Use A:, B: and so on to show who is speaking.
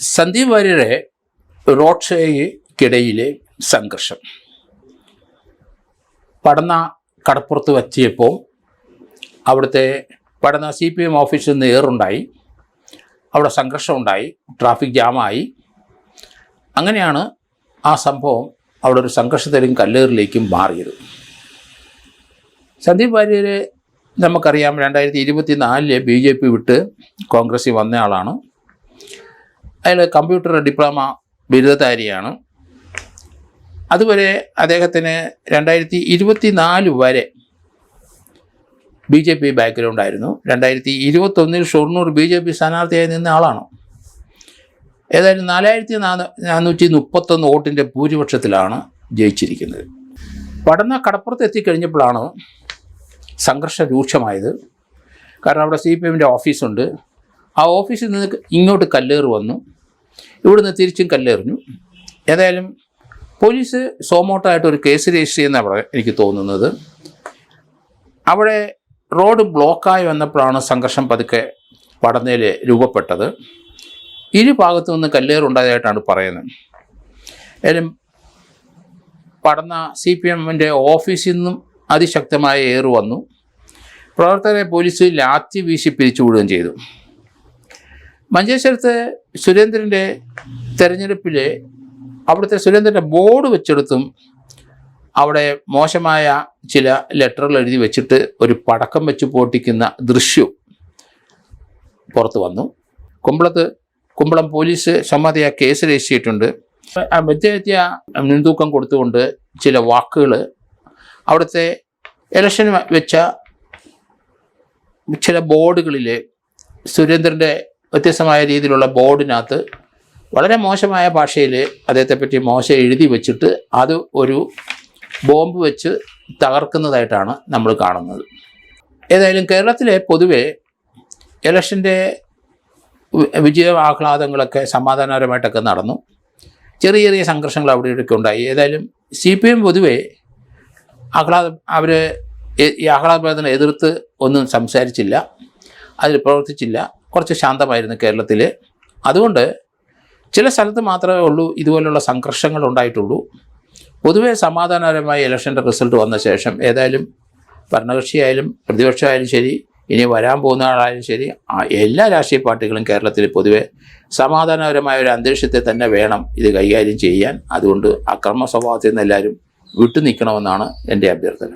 A: Sandeep വാര്യരെ road ഷോയ്ക്കിടയിലെ സംഘർഷം പടന്ന കടപ്പുറത്ത് വച്ചിയപ്പോൾ അവിടുത്തെ പടന്ന CPM ഓഫീസിൽ നിന്ന് ഏറുണ്ടായി. അവിടെ സംഘർഷമുണ്ടായി, ട്രാഫിക് ജാമായി. അങ്ങനെയാണ് ആ സംഭവം അവിടെ ഒരു സംഘർഷത്തിലും കല്ലേറിലേക്കും മാറിയത്. സന്ദീപ് വാര്യരെ നമുക്കറിയാം, 2024 BJP വിട്ട് കോൺഗ്രസ്സിൽ വന്നയാളാണ്. അയാൾ കമ്പ്യൂട്ടർ ഡിപ്ലോമ ബിരുദധാരിയാണ്. അതുവരെ അദ്ദേഹത്തിന് 2024 വരെ BJP ബാക്ക്ഗ്രൗണ്ട് ആയിരുന്നു. 2021 ഷൊർണൂർ BJP സ്ഥാനാർത്ഥിയായി നിന്ന ആളാണ്. ഏതായാലും 4431 വോട്ടിൻ്റെ ഭൂരിപക്ഷത്തിലാണ് ജയിച്ചിരിക്കുന്നത്. പടന്ന കടപ്പുറത്ത് എത്തിക്കഴിഞ്ഞപ്പോഴാണ് സംഘർഷം രൂക്ഷമായത്. കാരണം അവിടെ CPMൻ്റെ ഓഫീസുണ്ട്. ആ ഓഫീസിൽ നിന്ന് ഇങ്ങോട്ട് കല്ലേറ് വന്നു, ഇവിടുന്ന് തിരിച്ചും കല്ലെറിഞ്ഞു. ഏതായാലും പോലീസ് സോമോട്ടായിട്ടൊരു കേസ് രജിസ്റ്റർ ചെയ്യുന്നതാണ് എനിക്ക് തോന്നുന്നത്. അവിടെ റോഡ് ബ്ലോക്കായി വന്നപ്പോഴാണ് സംഘർഷം പതുക്കെ പടന്നയിൽ രൂപപ്പെട്ടത്. ഇരു ഭാഗത്തു നിന്ന് കല്ലേറുണ്ടായതായിട്ടാണ് പറയുന്നത്. ഏതായാലും പടന്ന CPMൻ്റെ ഓഫീസിൽ നിന്നും അതിശക്തമായ ഏറ് വന്നു. പ്രവർത്തകരെ പോലീസ് ലാത്തി വീശി പിരിച്ചുവിടുകയും ചെയ്തു. മഞ്ചേശ്വരത്ത് സുരേന്ദ്രൻ്റെ തെരഞ്ഞെടുപ്പിൽ അവിടുത്തെ സുരേന്ദ്രൻ്റെ ബോർഡ് വെച്ചെടുത്തും അവിടെ മോശമായ ചില ലെറ്ററുകൾ എഴുതി വെച്ചിട്ട് ഒരു പടക്കം വെച്ച് പൊട്ടിക്കുന്ന ദൃശ്യവും പുറത്ത് വന്നു. കുമ്പളം പോലീസ് സമ്മതിയ കേസ് രജിസ്റ്റർ ചെയ്തിട്ടുണ്ട്. വ്യത്യസ്ത മുൻതൂക്കം കൊടുത്തുകൊണ്ട് ചില വാക്കുകൾ അവിടുത്തെ ഇലക്ഷൻ വെച്ച ചില ബോർഡുകളിൽ സുരേന്ദ്രൻ്റെ വ്യത്യസ്തമായ രീതിയിലുള്ള ബോർഡിനകത്ത് വളരെ മോശമായ ഭാഷയിൽ അദ്ദേഹത്തെപ്പറ്റി മോശം എഴുതി വെച്ചിട്ട് അത് ഒരു ബോംബ് വെച്ച് തകർക്കുന്നതായിട്ടാണ് നമ്മൾ കാണുന്നത്. ഏതായാലും കേരളത്തിലെ പൊതുവെ ഇലക്ഷൻ്റെ വിജയ ആഹ്ലാദങ്ങളൊക്കെ സമാധാനപരമായിട്ടൊക്കെ നടന്നു. ചെറിയ ചെറിയ സംഘർഷങ്ങൾ അവിടെ ഇവിടെയൊക്കെ ഉണ്ടായി. ഏതായാലും CPM പൊതുവെ ഈ ആഹ്ലാദപ്രകടനം എതിർത്ത് ഒന്നും സംസാരിച്ചില്ല, അതിൽ പ്രവർത്തിച്ചില്ല. കുറച്ച് ശാന്തമായിരുന്നു കേരളത്തിൽ. അതുകൊണ്ട് ചില സ്ഥലത്ത് മാത്രമേ ഉള്ളൂ ഇതുപോലുള്ള സംഘർഷങ്ങൾ ഉണ്ടായിട്ടുള്ളൂ. പൊതുവെ സമാധാനപരമായ ഇലക്ഷൻ്റെ റിസൾട്ട് വന്ന ശേഷം ഏതായാലും ഭരണകക്ഷിയായാലും പ്രതിപക്ഷമായാലും ശരി, ഇനി വരാൻ പോകുന്ന ആളായാലും ശരി, എല്ലാ രാഷ്ട്രീയ പാർട്ടികളും കേരളത്തിൽ പൊതുവെ സമാധാനപരമായ ഒരു അന്തരീക്ഷത്തെ തന്നെ വേണം ഇത് കൈകാര്യം ചെയ്യാൻ. അതുകൊണ്ട് അക്രമ സ്വഭാവത്തിൽ നിന്ന് എല്ലാവരും വിട്ടു നിൽക്കണമെന്നാണ് എൻ്റെ അഭ്യർത്ഥന.